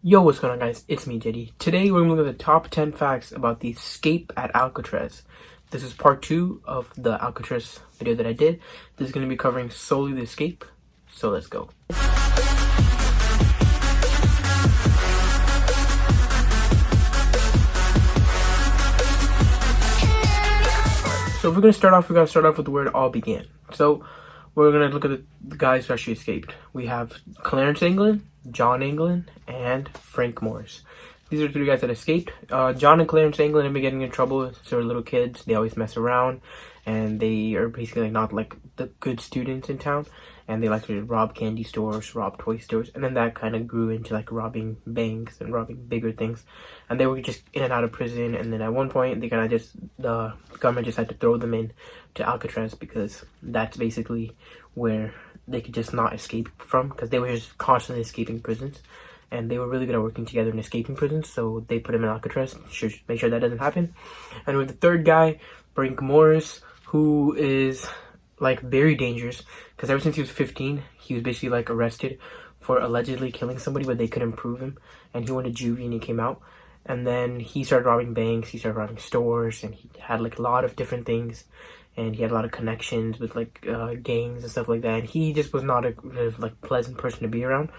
Yo, what's going on, guys? It's me, Jedi. Today we're going to look at the top 10 facts about the escape at Alcatraz. This is part 2 of the Alcatraz video that I did. This is going to be covering solely the escape, so let's go. So if we're going to start off, we got to start off with where it all began. So we're going to look at the guys who actually escaped. We have Clarence England, John England, and Frank Morris. These are the three guys that escaped. John and Clarence England have been getting in trouble since they were little kids. They always mess around, and they are basically not like the good students in town. And they like to rob candy stores, rob toy stores, and then that kind of grew into like robbing banks and robbing bigger things. And they were just in and out of prison. And then at one point, they kind of the government just had to throw them in to Alcatraz because that's basically where they could just not escape from, because they were just constantly escaping prisons. And they were really good at working together and escaping prisons, so they put him in Alcatraz to make sure that doesn't happen. And with the third guy, Frank Morris, who is like very dangerous, because ever since he was 15, he was basically like arrested for allegedly killing somebody, but they couldn't prove him. And he went to juvie and he came out. And then he started robbing banks, he started robbing stores, and he had like a lot of different things. And he had a lot of connections with like gangs and stuff like that. And he just was not a like pleasant person to be around.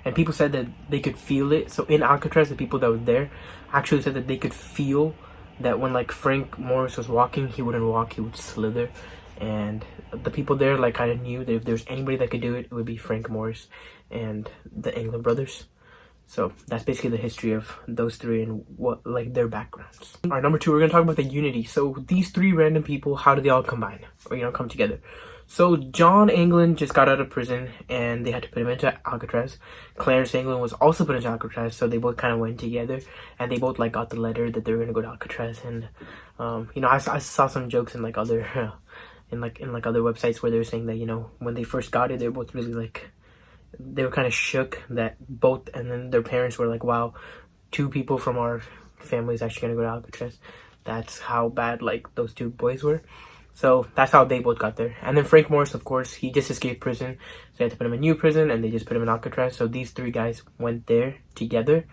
And people said that they could feel it. So in Alcatraz, the people that were there actually said that they could feel that when like Frank Morris was walking, he wouldn't walk, he would slither. And the people there like kind of knew that if there was anybody that could do it, it would be Frank Morris and the England brothers. So that's basically the history of those three and what like their backgrounds. All right, number 2, we're gonna talk about the unity. So these three random people, how do they all combine or come together? So John England just got out of prison and they had to put him into Alcatraz. Clarence England was also put into Alcatraz, so they both kind of went together and they both like got the letter that they were gonna go to Alcatraz. And I saw some jokes in like other in other websites where they were saying that when they first got it, they were both really like, they were kind of shook that both, and then their parents were like, wow, 2 people from our family is actually gonna go to Alcatraz. That's how bad like those 2 boys were. So that's how they both got there. And then Frank Morris, of course, he just escaped prison, so they had to put him in a new prison, and they just put him in Alcatraz. So these 3 guys went there together.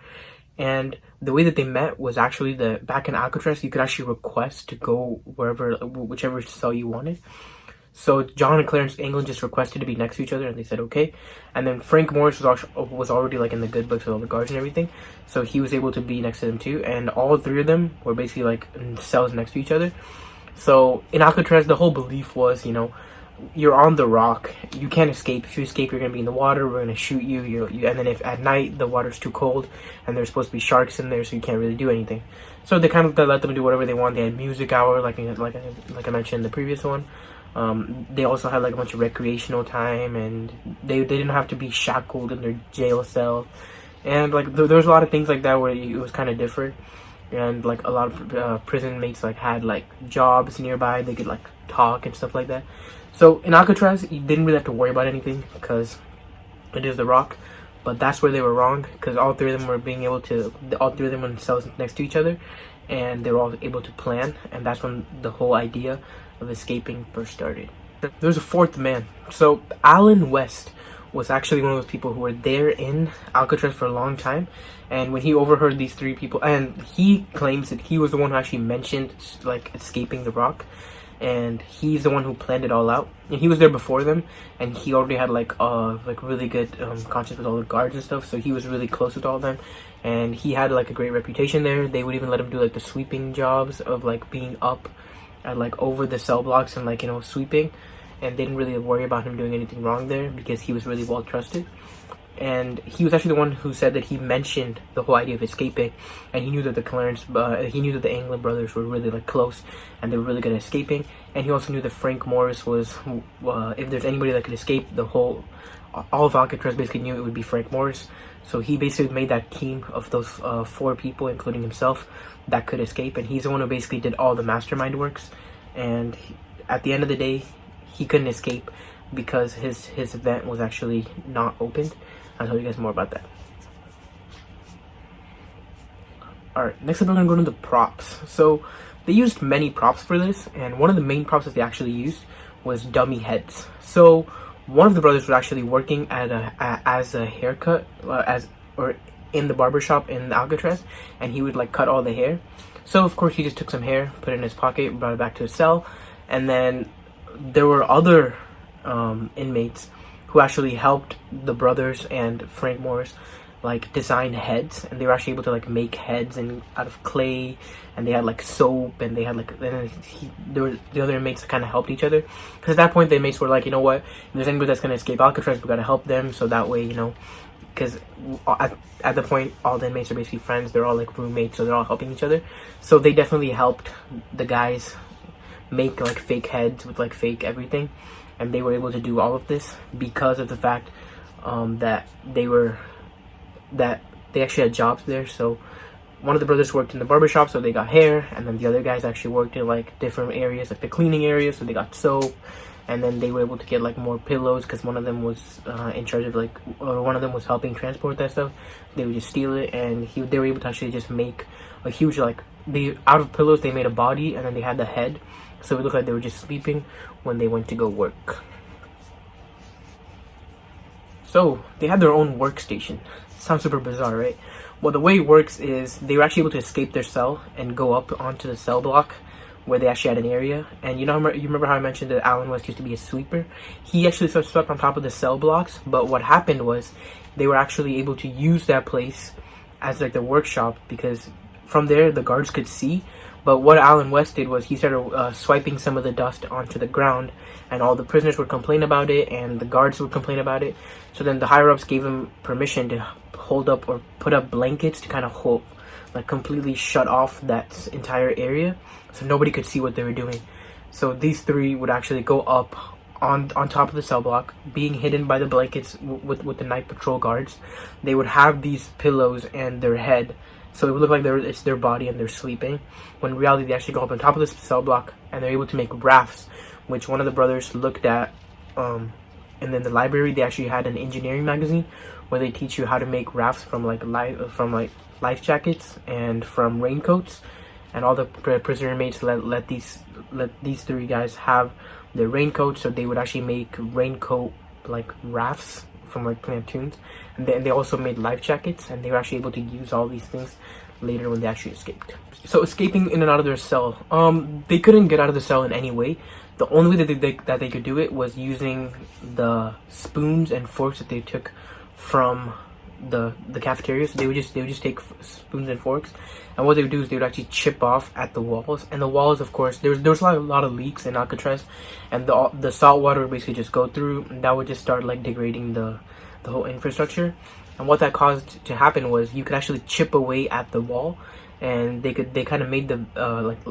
And the way that they met was actually back in Alcatraz, you could actually request to go whichever cell you wanted. So John and Clarence England just requested to be next to each other, and they said okay. And then Frank Morris was already like in the good books with all the guards and everything, so he was able to be next to them too. And all 3 of them were basically like in cells next to each other. So in Alcatraz, the whole belief was, you're on the rock, you can't escape. If you escape, you're gonna be in the water. We're gonna shoot you. And then if at night the water's too cold, and there's supposed to be sharks in there, so you can't really do anything. So they kind of let them do whatever they want. They had music hour, like I mentioned in the previous one. They also had like a bunch of recreational time, and they didn't have to be shackled in their jail cell. And like there was a lot of things like that where it was kind of different. And like a lot of prison mates like had like jobs nearby, they could like talk and stuff like that. So in Alcatraz, you didn't really have to worry about anything because it is the rock. But that's where they were wrong, because all 3 of them were in cells next to each other, and they were all able to plan. And that's when the whole idea of escaping first started. There's a 4th man. So Alan West was actually one of those people who were there in Alcatraz for a long time. And when he overheard these 3 people, and he claims that he was the one who actually mentioned like escaping the rock, and he's the one who planned it all out. And he was there before them, and he already had like really good conscience with all the guards and stuff, so he was really close with all of them. And he had like a great reputation there. They would even let him do like the sweeping jobs of like being up at like over the cell blocks and like sweeping, and they didn't really worry about him doing anything wrong there because he was really well trusted. And he was actually the one who said that he mentioned the whole idea of escaping, and he knew that the England brothers were really like close, and they were really good at escaping. And he also knew that Frank Morris was, if there's anybody that could escape, all of Alcatraz basically knew it would be Frank Morris. So he basically made that team of those 4 people, including himself, that could escape. And he's the one who basically did all the mastermind works. And at the end of the day, he couldn't escape because his event was actually not opened. I'll tell you guys more about that. Alright, next up we're going to go into the props. So they used many props for this, and one of the main props that they actually used was dummy heads. So one of the brothers was actually working as a haircut, in the barbershop in Alcatraz, and he would like cut all the hair. So of course he just took some hair, put it in his pocket, brought it back to his cell, and then there were other inmates who actually helped the brothers and Frank Morris like design heads, and they were actually able to like make heads and out of clay, and they had like soap, and they had like, there were the other inmates that kind of helped each other, because at that point the inmates were like, you know what, if there's anybody that's going to escape Alcatraz, we got to help them, so that way, you know, because at the point all the inmates are basically friends, they're all like roommates, so they're all helping each other. So they definitely helped the guys make like fake heads with like fake everything, and they were able to do all of this because of the fact that they actually had jobs there. So one of the brothers worked in the barbershop, so they got hair, and then the other guys actually worked in like different areas, like the cleaning area, so they got soap, and then they were able to get like more pillows because one of them was in charge of like, or one of them was helping transport that stuff. They would just steal it, and they were able to actually just make a huge, like, out of pillows they made a body, and then they had the head, so it looked like they were just sleeping when they went to go work. So they had their own workstation. Sounds super bizarre, right? Well, the way it works is they were actually able to escape their cell and go up onto the cell block where they actually had an area. And you remember how I mentioned that Alan West used to be a sweeper? He actually slept on top of the cell blocks, but what happened was they were actually able to use that place as like the workshop, because from there the guards could see. But what Alan West did was he started swiping some of the dust onto the ground, and all the prisoners would complain about it, and the guards would complain about it. So then the higher-ups gave him permission to hold up or put up blankets to kind of hold, like, completely shut off that entire area, so nobody could see what they were doing. So these three would actually go up on top of the cell block, being hidden by the blankets with the night patrol guards. They would have these pillows and their head, so it would look like it's their body and they're sleeping, when in reality they actually go up on top of the cell block, and they're able to make rafts, which one of the brothers looked at. And then the library, they actually had an engineering magazine where they teach you how to make rafts from like life jackets and from raincoats. And all the prisoner inmates let these three guys have their raincoats, so they would actually make raincoat like rafts from like platoons. And then they also made life jackets, and they were actually able to use all these things later when they actually escaped. So escaping in and out of their cell, they couldn't get out of the cell in any way. The only way that they could do it was using the spoons and forks that they took from the cafeteria. So they would just take spoons and forks, and what they would do is they would actually chip off at the walls. And the walls, of course, there was a lot of leaks in Alcatraz, and the salt water would basically just go through, and that would just start like degrading the whole infrastructure. And what that caused to happen was you could actually chip away at the wall, and they kind of made the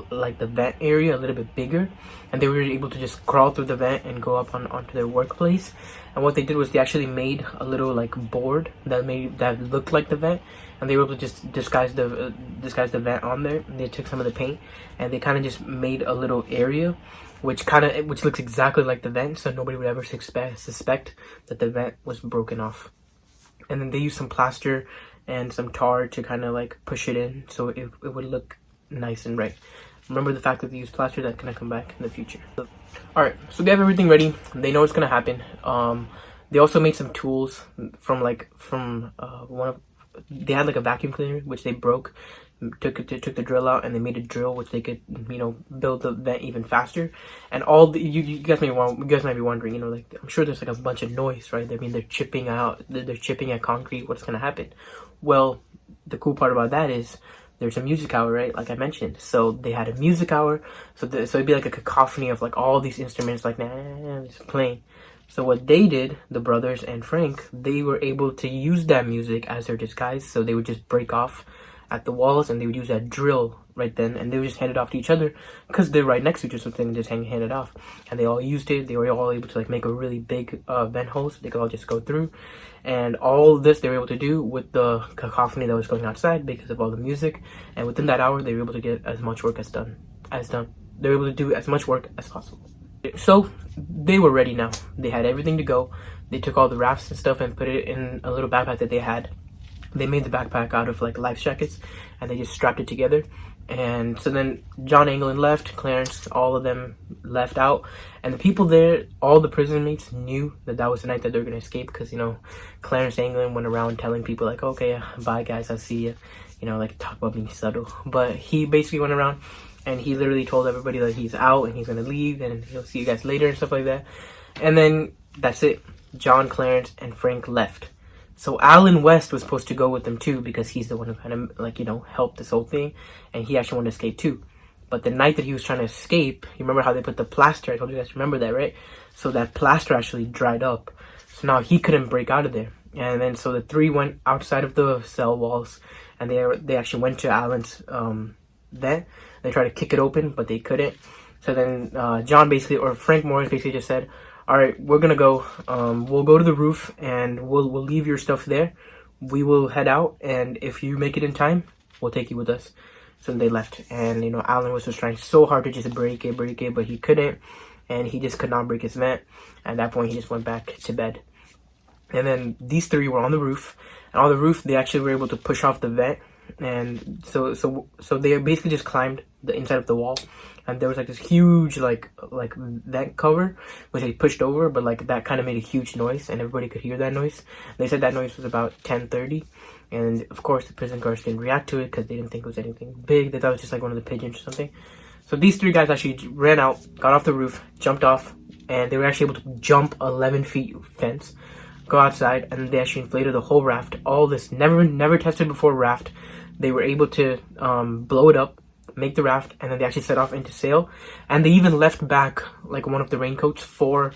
like the vent area a little bit bigger, and they were able to just crawl through the vent and go up onto their workplace. And what they did was they actually made a little like board that looked like the vent, and they were able to just disguise the vent on there. And they took some of the paint, and they kind of just made a little area which looks exactly like the vent, so nobody would ever suspect that the vent was broken off. And then they used some plaster and some tar to kind of like push it in, so it would look nice and right. Remember the fact that they use plaster, that's gonna come back in the future. Alright, so they have everything ready. They know what's gonna happen. They also made some tools they had like a vacuum cleaner which they broke. Took the drill out, and they made a drill which they could, build the vent even faster. And you guys might be wondering, like, I'm sure there's like a bunch of noise, right? I mean, they're chipping at concrete. What's gonna happen? Well, the cool part about that is there's a music hour, right? Like I mentioned. So they had a music hour. So it'd be like a cacophony of like all these instruments like just playing. So what they did, the brothers and Frank, they were able to use that music as their disguise. So they would just break off at the walls, and they would use that drill right then, and they would just hand it off to each other because they're right next to each other, so they can just hand it off. And they all used it. They were all able to like make a really big vent hole, so they could all just go through. And all this they were able to do with the cacophony that was going outside because of all the music. And within that hour, they were able to get as much work as done. They were able to do as much work as possible. So they were ready now. They had everything to go. They took all the rafts and stuff and put it in a little backpack that they had. They made the backpack out of like life jackets, and they just strapped it together. And so then John England left, Clarence, all of them left out. And the people there, all the prison mates knew that that was the night that they were going to escape because, you know, Clarence England went around telling people like, okay, bye guys, I'll see you. You know, like talk about being subtle. But he basically went around and he literally told everybody that he's out and he's going to leave and he'll see you guys later and stuff like that. And then that's it. John, Clarence, and Frank left. So Alan West was supposed to go with them too because he's the one who kind of like, you know, helped this whole thing, and he actually wanted to escape too. But the night that he was trying to escape, you remember how they put the plaster? I told you guys to remember that, right? So that plaster actually dried up. So now he couldn't break out of there. And then so the three went outside of the cell walls and they actually went to Alan's vent. They tried to kick it open, but they couldn't. So then John basically, or Frank Morris basically just said, all right, we're gonna go. We'll go to the roof and we'll leave your stuff there. We will head out, and if you make it in time, we'll take you with us. So they left, and you know Alan was just trying so hard to just break it, but he couldn't, and he just could not break his vent. At that point, he just went back to bed. And then these three were on the roof, and on the roof they actually were able to push off the vent, and so they basically just climbed the inside of the wall. And there was like this huge like vent cover which they pushed over, but like that kind of made a huge noise and everybody could hear that noise. They said that noise was about 10:30, and of course the prison guards didn't react to it because they didn't think it was anything big. They thought it was just like one of the pigeons or something. So these three guys actually ran out, got off the roof, jumped off, and they were actually able to jump 11 feet fence, go outside, and they actually inflated the whole raft. All this never tested before raft. They were able to blow it up, make the raft, and then they actually set off into sail. And they even left back like one of the raincoats for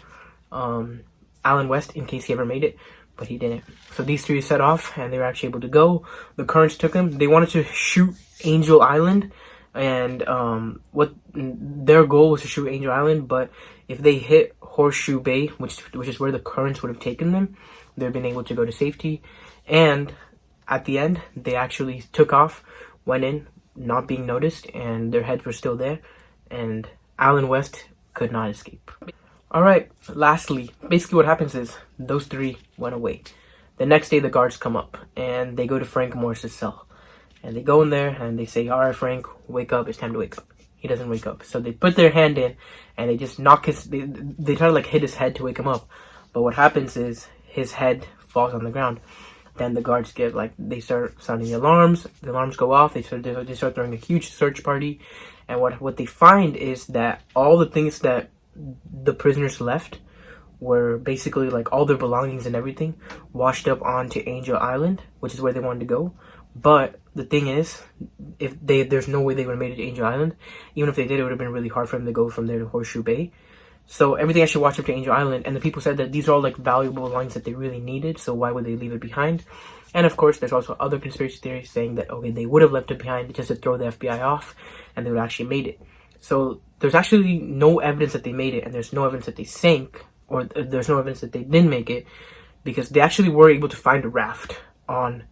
Alan West in case he ever made it, but he didn't. So these three set off and they were actually able to go. The currents took them. They wanted to shoot Angel Island, and what their goal was to shoot Angel Island, but if they hit Horseshoe Bay, which is where the currents would have taken them, they'd been able to go to safety. And at the end, they actually took off, went in, not being noticed, and their heads were still there, and Alan West could not escape. Alright, lastly, basically what happens is those three went away. The next day the guards come up and they go to Frank Morris's cell, and they go in there and they say, alright Frank, wake up, it's time to wake up. He doesn't wake up, so they put their hand in and they just knock they try to like hit his head to wake him up, but what happens is his head falls on the ground. Then the guards get like, they start sounding the alarms go off, they start throwing a huge search party, and what they find is that all the things that the prisoners left were basically like all their belongings and everything washed up onto Angel Island, which is where they wanted to go. But the thing is, there's no way they would have made it to Angel Island. Even if they did, it would have been really hard for them to go from there to Horseshoe Bay. So everything actually washed up to Angel Island, and the people said that these are all like valuable belongings that they really needed, so why would they leave it behind? And of course, there's also other conspiracy theories saying that, okay, they would have left it behind just to throw the FBI off, and they would have actually made it. So there's actually no evidence that they made it, and there's no evidence that they sank, or there's no evidence that they didn't make it, because they actually were able to find a raft on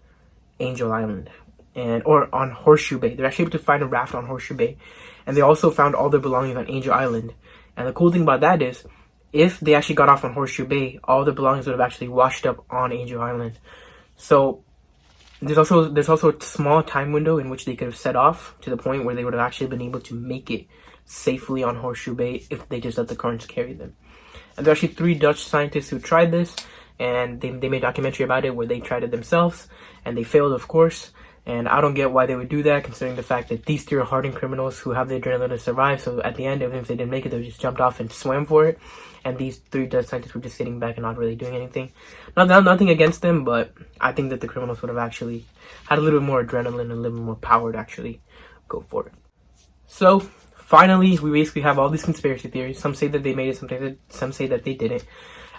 Angel Island, or on Horseshoe Bay. They're actually able to find a raft on Horseshoe Bay, and they also found all their belongings on Angel Island. And the cool thing about that is, if they actually got off on Horseshoe Bay, all the belongings would have actually washed up on Angel Island. So there's also a small time window in which they could have set off to the point where they would have actually been able to make it safely on Horseshoe Bay if they just let the currents carry them. And there are actually 3 Dutch scientists who tried this, and they made a documentary about it where they tried it themselves, and they failed, of course. And I don't get why they would do that, considering the fact that these 3 are hardened criminals who have the adrenaline to survive. So at the end, even if they didn't make it, they just jumped off and swam for it. And these 3 Dutch scientists were just sitting back and not really doing anything. Nothing against them, but I think that the criminals would have actually had a little bit more adrenaline and a little bit more power to actually go for it. So finally, we basically have all these conspiracy theories. Some say that they made it, some say that they didn't.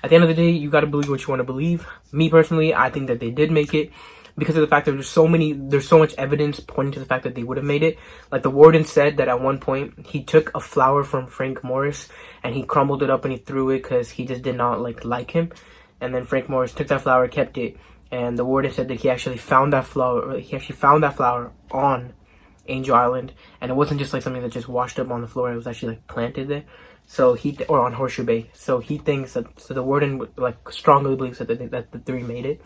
At the end of the day, you got to believe what you want to believe. Me personally, I think that they did make it, because of the fact that there's so much evidence pointing to the fact that they would have made it. Like the warden said that at one point he took a flower from Frank Morris and he crumbled it up and he threw it because he just did not like him. And then Frank Morris took that flower, kept it, and the warden said that he actually found that flower on Angel Island, and it wasn't just like something that just washed up on the floor. It was actually like planted there. So or on Horseshoe Bay. So he thinks that, so the warden like strongly believes that the 3 made it.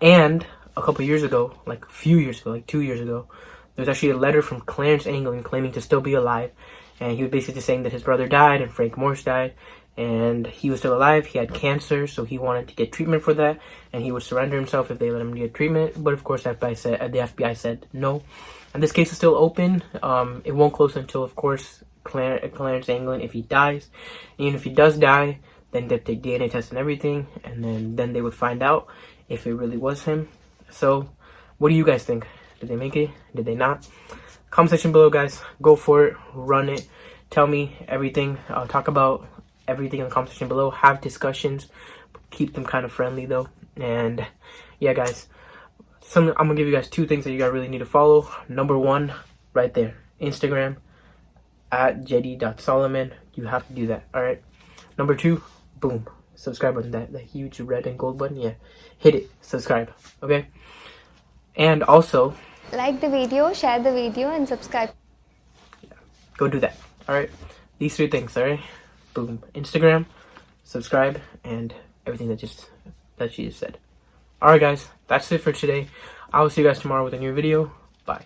And a couple years ago, like a few years ago, like 2 years ago, There was actually a letter from Clarence Anglin claiming to still be alive, and he was basically saying that his brother died and Frank Morse died, and he was still alive. He had cancer, so he wanted to get treatment for that, and he would surrender himself if they let him get treatment. But of course, the FBI said no. And this case is still open. It won't close until, of course, Clarence Anglin, if he dies. And even if he does die, then they take DNA tests and everything, and then they would find out if it really was him. So, what do you guys think? Did they make it? Did they not? Comment section below, guys. Go for it. Run it. Tell me everything. Talk about everything in the comment section below. Have discussions. Keep them kind of friendly, though. And, yeah, guys. I'm going to give you guys 2 things that you guys really need to follow. Number 1, right there. Instagram, at Jedi.Solomon. You have to do that, alright? Number 2, boom. Subscribe button. That huge red and gold button. Yeah. Hit it. Subscribe. Okay? And also, like the video, share the video, and subscribe. Yeah, go do that. Alright? These 3 things, alright? Boom. Instagram, subscribe, and everything that she just said. Alright, guys. That's it for today. I will see you guys tomorrow with a new video. Bye.